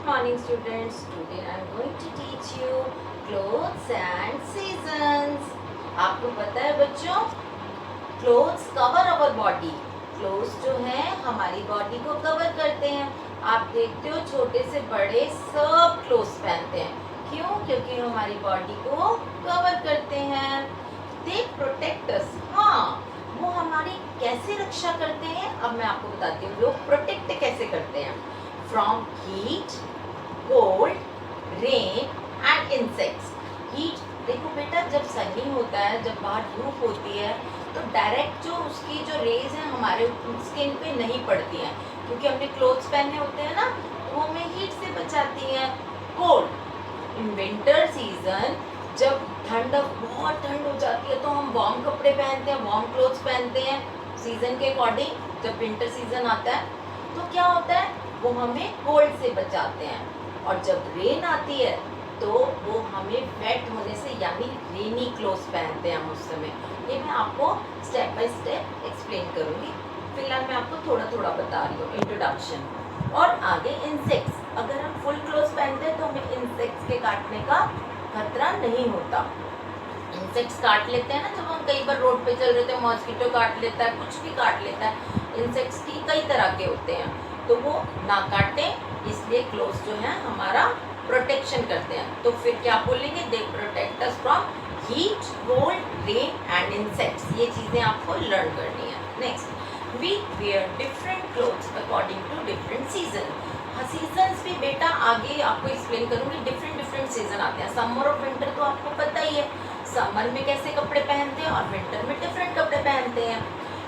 morning students. Today I am going to teach you clothes and seasons. आपको पता है बच्चों, clothes cover our body. Clothes जो हैं हमारी body को cover करते हैं. आप देखते हो छोटे से बड़े सब clothes पहनते हैं. क्यों? क्योंकि हमारी body को cover करते हैं. They protect us. हाँ, वो हमारी कैसे रक्षा करते हैं अब मैं आपको बताती हूँ. लोग प्रोटेक्ट कैसे करते हैं? From heat, cold, rain and insects. Heat देखो बेटा, जब सनी होता है, जब बाहर धूप होती है तो डायरेक्ट जो उसकी जो रेज है हमारे स्किन पे नहीं पड़ती हैं, क्योंकि हमने क्लोथ्स पहने होते हैं ना, तो वो हमें हीट से बचाती हैं. कोल्ड, इन विंटर सीजन जब बहुत ठंड हो जाती है तो हम वार्म कपड़े पहनते हैं, वार्म क्लोथ्स पहनते हैं सीजन के अकॉर्डिंग. जब विंटर सीजन आता है तो क्या होता है, वो हमें कोल्ड से बचाते हैं. और जब रेन आती है तो वो हमें वेट होने से, यानी रेनी क्लोथ्स पहनते हैं हम उस समय. ये मैं आपको स्टेप बाय स्टेप एक्सप्लेन करूँगी. फिलहाल मैं आपको थोड़ा थोड़ा बता रही हूँ इंट्रोडक्शन. और आगे इंसेक्ट्स, अगर हम फुल क्लोथ्स पहनते हैं तो हमें इंसेक्ट्स के काटने का खतरा नहीं होता. इंसेक्ट्स काट लेते हैं ना, जब हम कई बार रोड पे चल रहे थे, मॉस्किटो काट लेता है, कुछ भी काट लेता है. इंसेक्ट्स की कई तरह के होते हैं, तो वो ना काटे, इसलिए क्लोथ्स जो है हमारा प्रोटेक्शन करते हैं. तो फिर क्या बोलेंगे, they protect us from heat, cold, rain and insects. ये चीज़ें आपको लर्न करनी है. Next, we wear different clothes according to different season. हाँ, सीजन्स भी बेटा आगे आपको एक्सप्लेन करूँगी. डिफरेंट सीजन आते हैं. समर और विंटर तो आपको पता ही है, समर में कैसे कपड़े पहनते हैं और विंटर में डिफरेंट कपड़े पहनते हैं.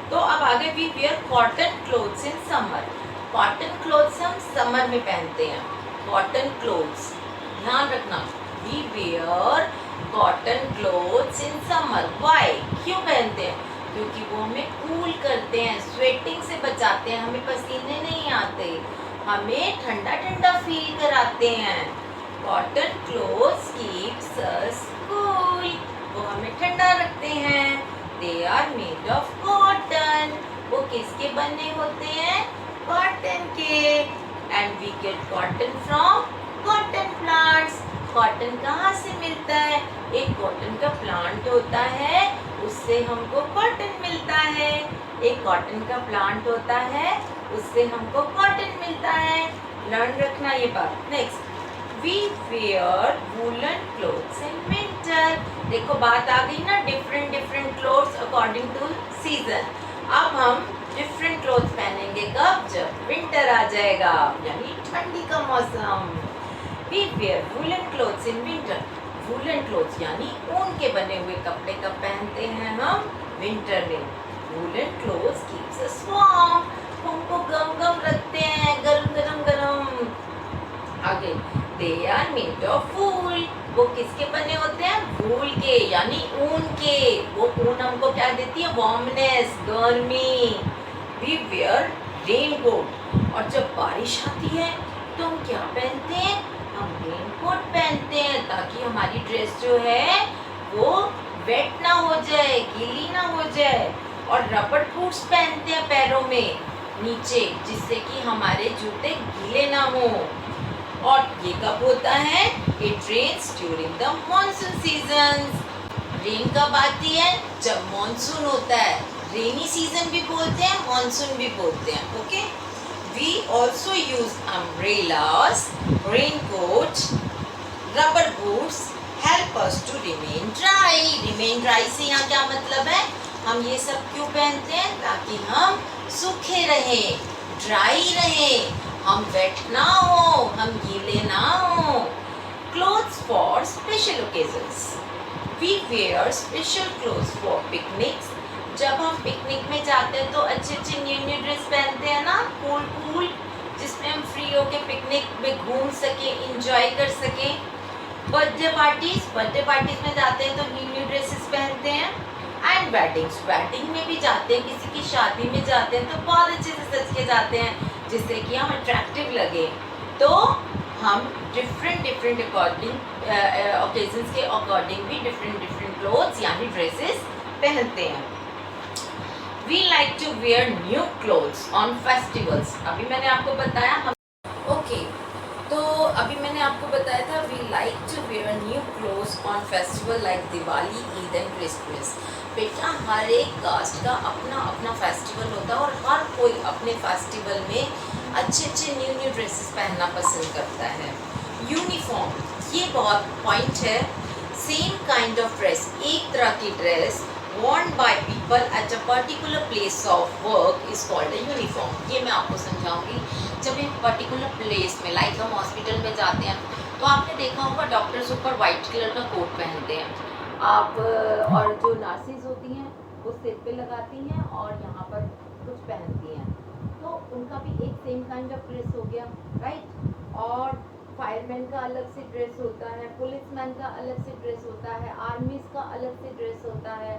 तो अब आगे, we wear cotton clothes in summer. Cotton clothes हम समर में पहनते हैं. कॉटन क्लोथ्स, ध्यान रखना, we wear cotton clothes in summer. Why, क्यों पहनते हैं? क्योंकि वो हमें कूल करते हैं, स्वेटिंग से बचाते हैं, हमें पसीने नहीं आते, हमें ठंडा ठंडा फील कराते हैं. Cotton clothes keeps us cool, वो हमें ठंडा रखते हैं. They are made of cotton, वो किसके बने होते हैं? कॉटन के. And we get cotton from cotton plants. Cotton कहाँ से मिलता है? एक कॉटन का प्लांट होता है, उससे हमको कॉटन मिलता है. एक कॉटन का प्लांट होता है, उससे हमको कॉटन मिलता है. लर्न रखना ये बात. Next, we wear woollen clothes in winter. देखो बात आ गई ना, different clothes according to season. अब हम डिफरेंट क्लोथ्स पहनेंगे कब? जब विंटर आ जाएगा, यानी ठंडी का मौसम. We wear woollen clothes in winter. Woollen clothes यानी ऊन के बने हुए कपड़े कब पहनते हैं हम? विंटर में. Woollen clothes keeps us warm, हमको गम रखते हैं, गरम. आगे, they are made of wool. वो किसके बने होते हैं? वूल के, यानी ऊन के. वो ऊन हमको क्या देती है? वार्मनेस, गर्मी. We wear raincoat. और जब बारिश आती है तो हम क्या पहनते हैं? हम रेनकोट पहनते हैं, ताकि हमारी ड्रेस जो है वो वेट ना हो जाए, गीली ना हो जाए. और रबर बूट्स पहनते हैं पैरों में नीचे, जिससे कि हमारे जूते गीले ना हो. और ये कब होता है? It rains during the monsoon seasons. Rain कब आती है? जब मॉनसून होता है. रेनी सीजन भी बोलते हैं, मॉनसून भी बोलते हैं. Okay, we also use umbrellas, raincoat, rubber boots help us to remain dry. Remain dry से यहाँ क्या मतलब है? हम ये सब क्यों पहनते हैं? ताकि हम सूखे रहें, ड्राई रहें, हम वेट ना हो, हम गीले ना हो. Clothes for special occasions. We wear special clothes for picnics. जब हम पिकनिक में जाते हैं तो अच्छे न्यू ड्रेस पहनते हैं ना, कूल, जिसमें हम फ्री होके पिकनिक में घूम सके, इंजॉय कर सके. बर्थडे पार्टीज में जाते हैं तो न्यू ड्रेसेस पहनते हैं. एंड वेडिंग में भी जाते हैं, किसी की शादी में जाते हैं तो बहुत अच्छे से सज के जाते हैं, जिससे कि हम अट्रैक्टिव लगे. तो हम डिफरेंट अकॉर्डिंग ओकेजन्स के अकॉर्डिंग भी डिफरेंट क्लोथ्स यानी ड्रेसेस पहनते हैं. We like to wear new clothes on festivals. अभी मैंने आपको बताया हम. ओके, तो अभी मैंने आपको बताया था we like to wear new clothes on festival like Diwali, Eid and Christmas. बेटा हर एक कास्ट का अपना अपना फेस्टिवल होता है और हर कोई अपने फेस्टिवल में अच्छे अच्छे न्यू न्यू ड्रेसेस पहनना पसंद करता है। यूनिफॉर्म, ये बहुत पॉइंट है। सेम काइंड ऑफ ड्रेस, एक तरह की dress worn by people at a particular place of work is called a uniform। ये मैं आपको समझाऊंगी। जब एक पर्टिकुलर प्लेस में लाइक हम हॉस्पिटल में जाते हैं तो आपने देखा होगा डॉक्टर्स ऊपर वाइट कलर का कोट पहनते हैं आप, और जो नर्सेज होती हैं वो सिर पे लगाती हैं और यहाँ पर कुछ पहनती हैं, तो उनका भी एक सेम काइंड ऑफ ड्रेस हो गया, राइट। और फायरमैन का अलग से ड्रेस होता है, पुलिसमैन का अलग से ड्रेस होता है, आर्मीज का अलग से ड्रेस होता है,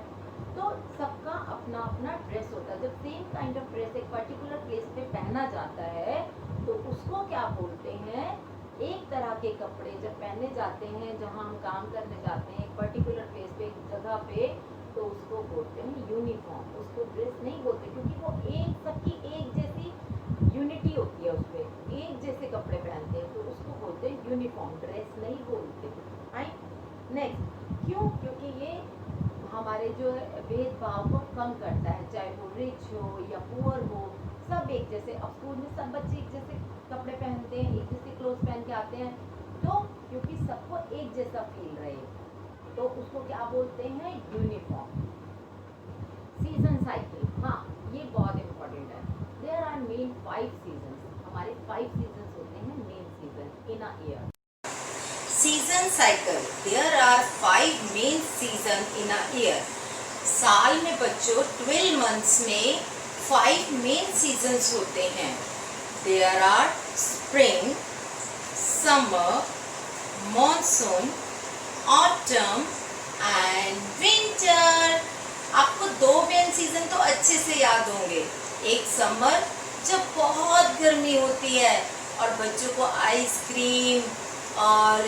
तो सबका अपना अपना ड्रेस होता है। जब सेम काइंड ऑफ ड्रेस एक पर्टिकुलर प्लेस पे पहना जाता है तो उसको क्या बोलते हैं, एक तरह के कपड़े जब पहने जाते हैं, जहाँ हम काम करने जाते हैं एक पर्टिकुलर प्लेस पे, एक जगह पे, तो उसको बोलते हैं यूनिफॉर्म। उसको ड्रेस नहीं बोलते क्योंकि वो एक सबकी एक जैसी यूनिटी होती है, उसमें एक जैसे कपड़े पहनते हैं, तो उसको बोलते हैं यूनिफॉर्म, ड्रेस नहीं बोलते। राइट। नेक्स्ट, क्यों? क्योंकि ये हमारे जो है भेदभाव को कम करता है, चाहे वो रिच हो या पुअर हो, सब एक जैसे। अब स्कूल में सब बच्चे एक जैसे कपड़े पहनते हैं, एक जैसे क्लोथ पहन के आते हैं, तो क्योंकि सबको एक जैसा फील रहे, तो उसको क्या बोलते हैं, यूनिफॉर्म। सीजन साइकिल, हाँ ये बहुत इम्पोर्टेंट है। देयर आर मेन 5 सीजन, हमारे 5 सीजन होते हैं main season in a year. Season cycle, there are 5 main season in a year. साल में बच्चों 12 मंथ्स में 5 मेन सीजन्स होते हैं। There are spring, summer, monsoon, autumn and winter. आपको 2 मेन सीजन तो अच्छे से याद होंगे। एक समर जब बहुत गर्मी होती है और बच्चों को आइसक्रीम, और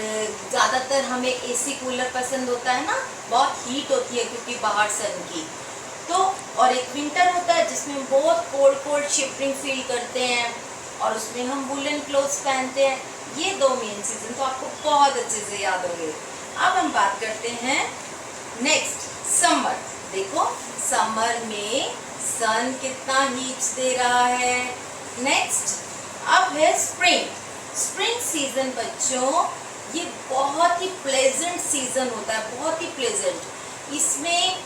ज़्यादातर हमें एसी कूलर पसंद होता है ना, बहुत हीट होती है क्योंकि बाहर सन की, तो और एक विंटर होता है जिसमें बहुत कोल्ड कोल्ड शिवरिंग फील करते हैं और उसमें हम वुलन क्लोथ्स पहनते हैं। ये 2 मेन सीजन तो आपको बहुत अच्छे से याद होंगे। अब हम बात करते हैं नेक्स्ट, समर। देखो समर में सन कितना हीट दे रहा है। नेक्स्ट अब है स्प्रिंग। स्प्रिंग सीजन बच्चों ये बहुत ही प्लेजेंट सीजन होता है, बहुत ही प्लेजेंट। इसमें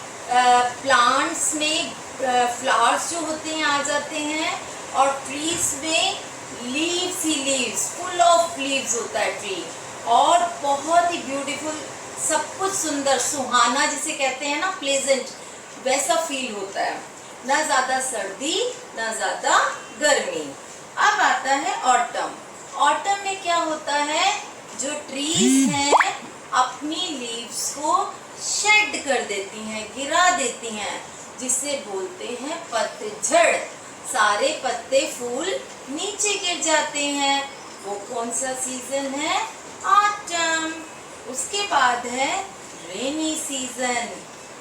प्लांट्स में फ्लावर्स जो होते हैं आ जाते हैं और ट्रीज में leaves he leaves, full of leaves होता है ट्री, और बहुत ही ब्यूटीफुल, सब कुछ सुंदर सुहाना जिसे कहते हैं ना, प्लेजेंट, वैसा फील होता है। ना ज़्यादा सर्दी ना ज़्यादा गर्मी। अब आता है ऑटम। ऑटम में क्या होता है, जो ट्रीज हैं अपनी लीव्स को शेड कर देती हैं, गिरा देती हैं, जिसे बोलते हैं पतझड़। सारे पत्ते फूल नीचे गिर जाते हैं। वो कौन सा सीजन है, ऑटम। उसके बाद है रेनी सीजन।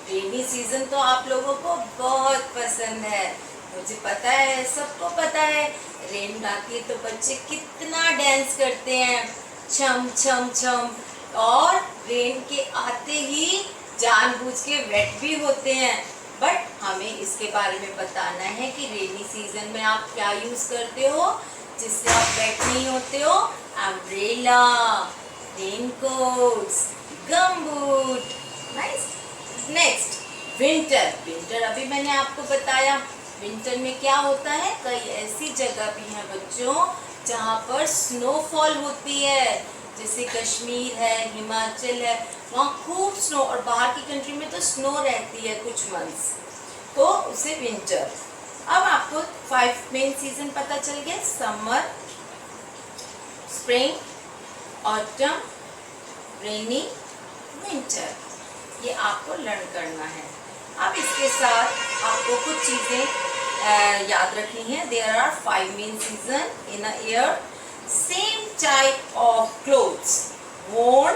रेनी सीजन तो आप लोगों को बहुत पसंद है, मुझे पता है, सबको पता है। रेन आती है तो बच्चे कितना डांस करते हैं, छम छम छम, और रेन के आते ही जानबूझ के वेट भी होते हैं। बट हमें इसके बारे में बताना है कि रेनी सीजन में आप क्या यूज़ करते हो जिससे आप वेट नहीं होते हो। Umbrella, raincoats, gumboot. Nice. Next winter. Winter अभी मैंने आपको बताया। विंटर में क्या होता है, कई ऐसी जगह भी हैं बच्चों जहाँ पर स्नोफॉल होती है, जैसे कश्मीर है, हिमाचल है, वहाँ खूब स्नो, और बाहर की कंट्री में तो स्नो रहती है कुछ मंथ्स, तो उसे विंटर। अब आपको 5 मेन सीजन पता चल गया, समर, स्प्रिंग, ऑटम, रेनी, विंटर। ये आपको लर्न करना है। अब इसके साथ आपको कुछ चीज़ें याद रखनी है। There are 5 main season in a year. Same type of clothes worn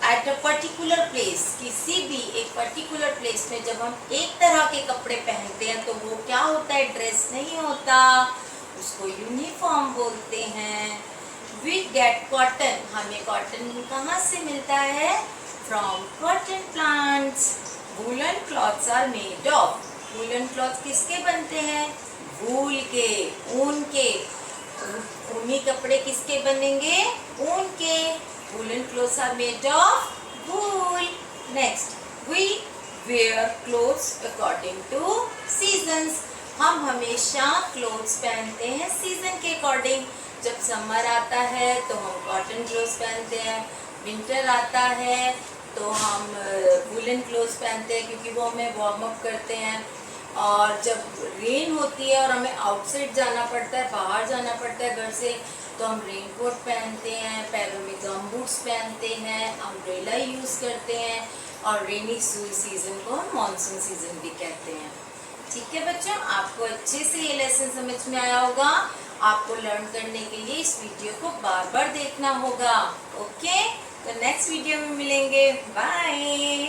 at a particular place. किसी भी एक पर्टिकुलर प्लेस में जब हम एक तरह के कपड़े पहनते हैं तो वो क्या होता है, ड्रेस नहीं होता, उसको यूनिफॉर्म बोलते हैं। वी गेट कॉटन, हमें कॉटन कहाँ से मिलता है? From cotton plants. Woollen clothes are made of, woollen cloth किसके बनते हैं? वूल के, ऊन के। ऊनी कपड़े किसके बनेंगे? ऊन के। Woollen clothes are made of wool. Next, we wear clothes according to seasons, हम हमेशा क्लोथ्स पहनते हैं सीजन के अकॉर्डिंग। जब समर आता है तो हम कॉटन क्लोथ्स पहनते हैं, विंटर आता है तो हम वूलन क्लोथ्स पहनते हैं क्योंकि वो हमें वार्म अप करते हैं। और जब रेन होती है और हमें आउटसाइड जाना पड़ता है, बाहर जाना पड़ता है घर से, तो हम रेन कोट पहनते हैं, पैरों में गम बूट्स पहनते हैं, अम्ब्रेला यूज़ करते हैं। और रेनी सीजन को हम मानसून सीजन भी कहते हैं। ठीक है बच्चों, आपको अच्छे से ये लेसन समझ में आया होगा। आपको लर्न करने के लिए इस वीडियो को बार बार देखना होगा। ओके, तो नेक्स्ट वीडियो में मिलेंगे। बाय।